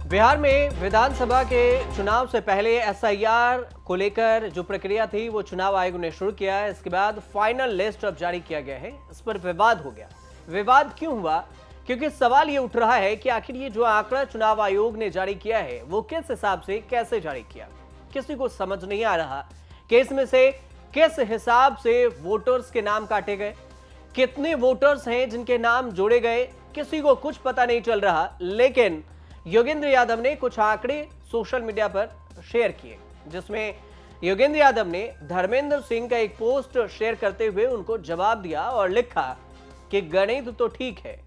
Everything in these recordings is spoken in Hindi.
बिहार में विधानसभा के चुनाव से पहले एसआईआर को लेकर जो प्रक्रिया थी वो चुनाव आयोग ने शुरू किया है। इसके बाद फाइनल लिस्ट अब जारी किया गया है। इस पर विवाद हो गया। विवाद क्यों हुआ? क्योंकि सवाल ये उठ रहा है कि आखिर ये जो आंकड़ा चुनाव आयोग ने जारी किया है वो किस हिसाब से कैसे जारी किया। किसी को समझ नहीं आ रहा कि इसमें से किस हिसाब से वोटर्स के नाम काटे गए, कितने वोटर्स हैं जिनके नाम जोड़े गए, किसी को कुछ पता नहीं चल रहा। लेकिन योगेंद्र यादव ने कुछ आंकड़े सोशल मीडिया पर शेयर किए, जिसमें योगेंद्र यादव ने धर्मेंद्र सिंह का एक पोस्ट शेयर करते हुए उनको जवाब दिया और लिखा कि गणित तो ठीक है,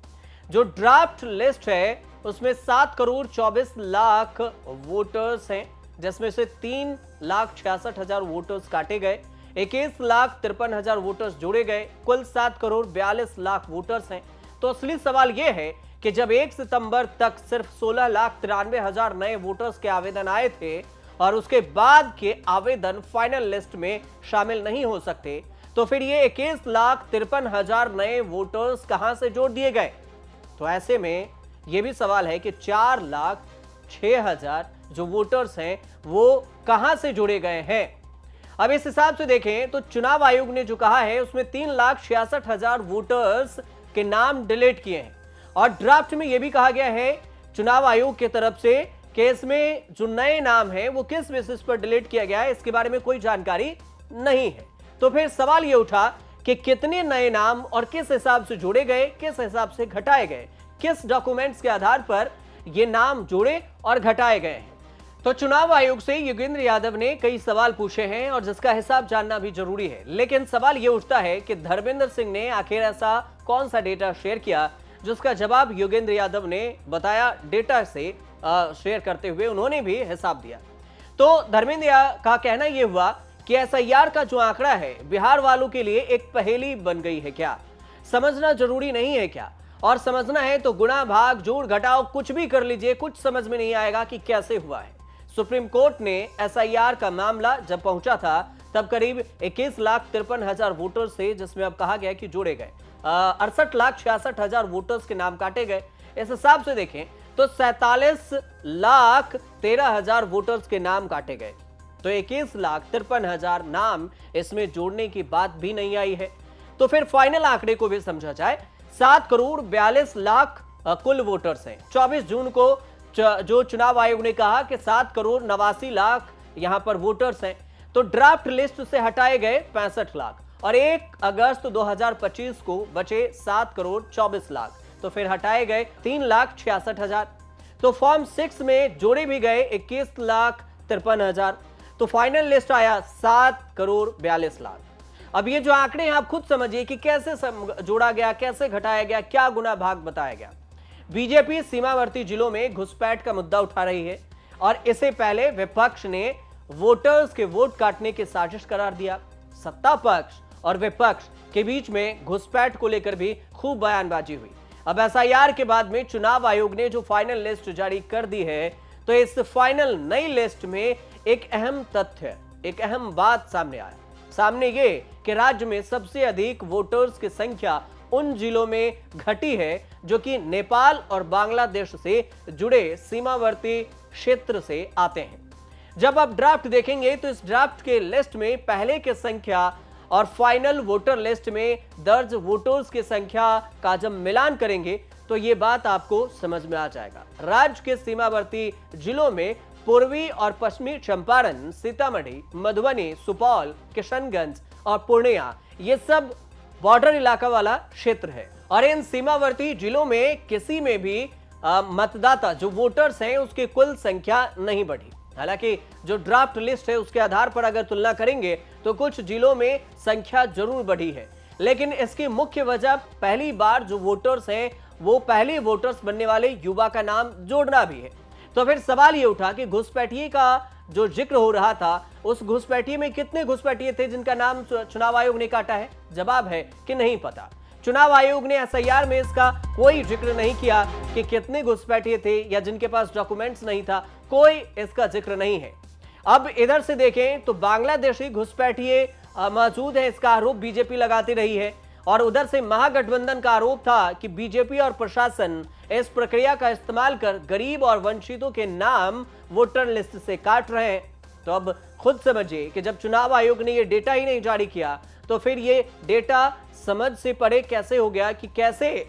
जो ड्राफ्ट लिस्ट है उसमें 7 करोड़ 24 लाख वोटर्स हैं, जिसमें से 3,66,000 वोटर्स काटे गए, 21,53,000 वोटर्स जोड़े गए, कुल 7 करोड़ 42 लाख वोटर्स हैं। तो असली सवाल यह है कि जब 1 सितंबर तक सिर्फ 16,93,000 नए वोटर्स के आवेदन आए थे और उसके बाद के आवेदन फाइनल लिस्ट में शामिल नहीं हो सकते, तो फिर ये 21,53,000 नए वोटर्स कहां से जोड़ दिए गए? तो ऐसे में यह भी सवाल है कि 4,06,000 जो वोटर्स हैं वो कहां से जोड़े गए हैं। अब इस हिसाब से देखें तो चुनाव आयोग ने जो कहा है उसमें 3,66,000 वोटर्स के नाम डिलीट किए हैं और ड्राफ्ट में यह भी कहा गया है चुनाव आयोग की तरफ से कि इसमें जो नए नाम हैं वो किस बेसिस पर डिलीट किया गया है इसके बारे में कोई जानकारी नहीं है। तो फिर सवाल यह उठा कि कितने नए नाम और किस हिसाब से जोड़े गए, किस हिसाब से घटाए गए, किस डॉक्यूमेंट्स के आधार पर ये नाम जोड़े और घटाए गए हैं। तो चुनाव आयोग से योगेंद्र यादव ने कई सवाल पूछे हैं और जिसका हिसाब जानना भी जरूरी है। लेकिन सवाल यह उठता है कि धर्मेंद्र सिंह ने आखिर ऐसा कौन सा डेटा शेयर किया जिसका जवाब योगेंद्र यादव ने बताया डेटा से शेयर करते हुए उन्होंने भी हिसाब दिया। तो धर्मेंद्र का कहना यह हुआ कि एसआईआर का जो आंकड़ा है बिहार वालों के लिए एक पहेली बन गई है क्या? समझना जरूरी नहीं है क्या? और समझना है तो गुणा भाग जोड़ घटाओ कुछ भी कर लीजिए, कुछ समझ में नहीं आएगा कि कैसे हुआ है। सुप्रीम कोर्ट ने एसआईआर का मामला जब पहुंचा था तब करीब 21,53,000 वोटर्स थे, जिसमें अब कहा गया कि जोड़े गए 68,66,000 वोटर्स के नाम काटे गए। इस हिसाब से देखें तो 47,13,000 वोटर्स के नाम काटे गए। तो 21,53,000 नाम इसमें जोड़ने की बात भी नहीं आई है। तो फिर फाइनल आंकड़े को भी समझा जाए, 7 करोड़ 42 लाख कुल वोटर्स हैं। 24 जून को जो चुनाव आयोग ने कहा कि 7 करोड़ 89 लाख यहां पर वोटर्स हैं, तो ड्राफ्ट लिस्ट से हटाए गए 65 लाख और 1 अगस्त 2025 को बचे 7 करोड़ 24 लाख, तो फिर हटाए गए 3,66,000। तो फॉर्म 6 में जोड़े भी गए 21,53,000। तो फाइनल लिस्ट आया 7 करोड़ 42 लाख। अब ये जो आंकड़े हैं आप खुद समझिए कि कैसे जोड़ा गया, कैसे घटाया गया, क्या गुना भाग बताया गया। बीजेपी सीमावर्ती जिलों में घुसपैठ का मुद्दा उठा रही है और इससे पहले विपक्ष ने वोटर्स के वोट काटने की साजिश करार दिया। सत्ता पक्ष और विपक्ष के बीच में घुसपैठ को लेकर भी खूब बयानबाजी हुई। अब एसआईआर के बाद में चुनाव आयोग ने जो फाइनल लिस्ट जारी कर दी है, तो इस फाइनल नई लिस्ट में एक अहम तथ्य, एक अहम बात सामने आया। सामने ये कि राज्य में सबसे अधिक वोटर्स की संख्या उन जिलों में घटी है जो कि नेपाल और बांग्लादेश से जुड़े सीमावर्ती क्षेत्र से आते हैं। जब आप ड्राफ्ट देखेंगे तो इस ड्राफ्ट के लिस्ट में पहले की संख्या और फाइनल वोटर लिस्ट में दर्ज वोटर्स की संख्या का जब मिलान करेंगे तो यह बात आपको समझ में आ जाएगा। राज्य के सीमावर्ती जिलों में पूर्वी और पश्चिमी चंपारण, सीतामढ़ी, मधुबनी, सुपौल, किशनगंज और पूर्णिया ये सब बॉर्डर इलाका वाला क्षेत्र है और इन सीमावर्ती जिलों में किसी में भी मतदाता जो वोटर्स हैं उसकी कुल संख्या नहीं बढ़ी। हालांकि जो ड्राफ्ट लिस्ट है उसके आधार पर अगर तुलना करेंगे तो कुछ जिलों में संख्या जरूर बढ़ी है, लेकिन इसकी मुख्य वजह पहली बार जो वोटर्स हैं वो पहले वोटर्स बनने वाले युवा का नाम जोड़ना भी है। तो फिर सवाल ये उठा कि घुसपैठिए का जो जिक्र हो रहा था उस घुसपैठिए में कितने घुसपैठिए थे जिनका नाम चुनाव आयोग ने काटा है? जवाब है कि नहीं पता। चुनाव आयोग ने एसआईआर में इसका कोई जिक्र नहीं किया कि कितने घुसपैठिए थे या जिनके पास डॉक्यूमेंट्स नहीं था, कोई इसका जिक्र नहीं है। अब इधर से देखें तो बांग्लादेशी घुसपैठिए मौजूद है, इसका आरोप बीजेपी लगाती रही है और उधर से महागठबंधन का आरोप था कि बीजेपी और प्रशासन इस प्रक्रिया का इस्तेमाल कर गरीब और वंचितों के नाम वोटर लिस्ट से काट रहे हैं। तो अब खुद समझिए कि जब चुनाव आयोग ने यह डेटा ही नहीं जारी किया तो फिर ये डेटा समझ से परे कैसे हो गया कि कैसे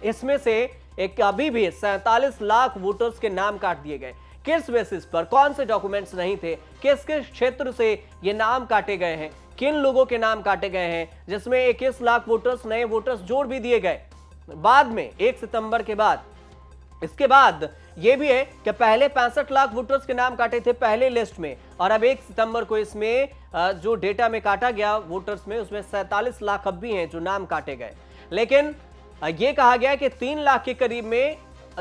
इसमें से एक अभी भी 47 लाख वोटर्स के नाम काट दिए गए, किस बेसिस पर, कौन से डॉक्यूमेंट्स नहीं थे, किस किस क्षेत्र से ये नाम काटे गए हैं, किन लोगों के नाम काटे गए हैं, जिसमें 21 लाख वोटर्स नए वोटर्स जोड़ भी दिए गए बाद में 1 सितंबर के बाद। इसके बाद यह भी है कि पहले 65 लाख वोटर्स के नाम काटे थे पहले लिस्ट में, और अब 1 सितंबर को इसमें जो डेटा में काटा गया वोटर्स में, उसमें 47 लाख अब भी हैं जो नाम काटे गए। लेकिन यह कहा गया कि 3 लाख के करीब में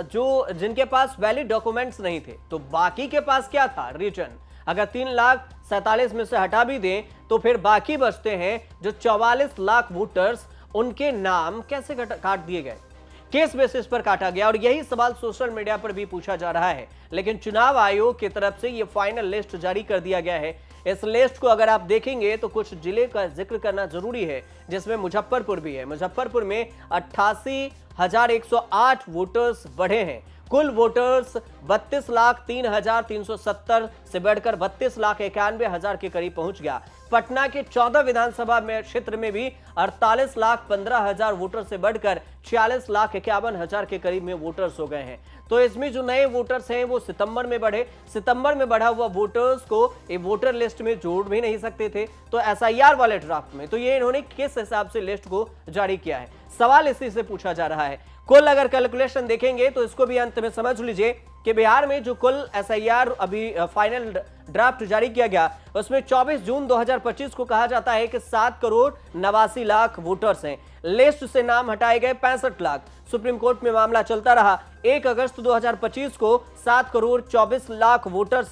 जो जिनके पास वैलिड डॉक्यूमेंट्स नहीं थे, तो बाकी के पास क्या था, रीजन। अगर 3,47,000 में से हटा भी दें तो फिर बाकी बचते हैं जो 44 लाख वोटर्स, उनके नाम कैसे काट दिए गए, किस बेसिस पर काटा गया। और यही सवाल सोशल मीडिया पर भी पूछा जा रहा है। लेकिन चुनाव आयोग की तरफ से यह फाइनल लिस्ट जारी कर दिया गया है। इस लिस्ट को अगर आप देखेंगे तो कुछ जिले का जिक्र करना जरूरी है, जिसमें मुजफ्फरपुर भी है। मुजफ्फरपुर में 88,108 वोटर्स बढ़े हैं। कुल वोटर्स 32,03,370 से बढ़कर 32,91,000 के करीब पहुंच गया। पटना के 14 विधानसभा में क्षेत्र में भी 48,15,000 वोटर से बढ़कर 46,51,000 के करीब में वोटर्स हो गए हैं। तो इसमें जो नए वोटर्स हैं वो सितंबर में बढ़े। सितंबर में बढ़ा हुआ वोटर्स को ये वोटर लिस्ट में जोड़ भी नहीं सकते थे, तो एसआईआर वाले ड्राफ्ट में तो ये इन्होंने किस हिसाब से लिस्ट को जारी किया है, सवाल इसी से पूछा जा रहा है। कुल अगर कैलकुलेशन देखेंगे तो इसको भी अंत में समझ लीजिए कि बिहार में जो कुल एसआईआर अभी फाइनल ड्राफ्ट जारी किया गया, उसमें 24 जून 2025 को कहा जाता है कि 7,89,00,000 वोटर्स हैं। लिस्ट से नाम हटाए गए 65 लाख। सुप्रीम कोर्ट में मामला चलता रहा। 1 अगस्त 2025 को 7,24,00,000 वोटर्स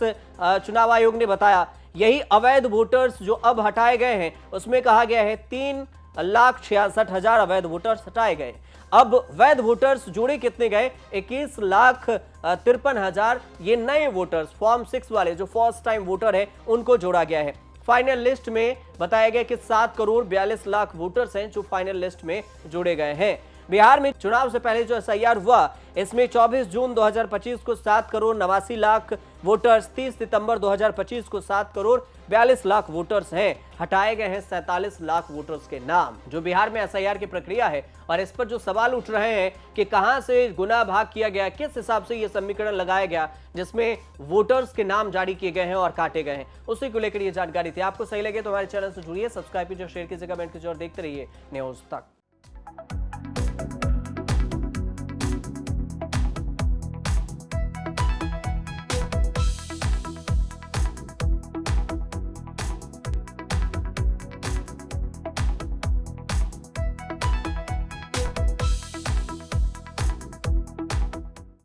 चुनाव आयोग ने बताया। यही अवैध वोटर्स जो अब हटाए गए हैं, उसमें कहा गया है 3,66,000 अवैध वोटर्स हटाए गए। अब वैध वोटर्स जोड़े कितने गए, 21,53,000। ये नए वोटर्स फॉर्म 6 वाले जो फर्स्ट टाइम वोटर है उनको जोड़ा गया है। फाइनल लिस्ट में बताया गया कि 7,42,00,000 वोटर्स हैं जो फाइनल लिस्ट में जोड़े गए हैं। बिहार में चुनाव से पहले जो एसआईआर हुआ, इसमें 24 जून 2025 को 7,89,00,000 वोटर्स, 30 सितंबर 2025 को 7,42,00,000 वोटर्स हैं। हटाए गए हैं 47 लाख वोटर्स के नाम, जो बिहार में एसआईआर की प्रक्रिया है। और इस पर जो सवाल उठ रहे हैं कि कहां से गुना भाग किया गया, किस हिसाब से यह समीकरण लगाया गया जिसमें वोटर्स के नाम जारी किए गए हैं और काटे गए हैं, उसी को लेकर यह जानकारी थी। आपको सही लगे तो हमारे चैनल से जुड़िए, सब्सक्राइब कीजिए, शेयर कीजिए, कमेंट कीजिए और देखते रहिए न्यूज़ तक।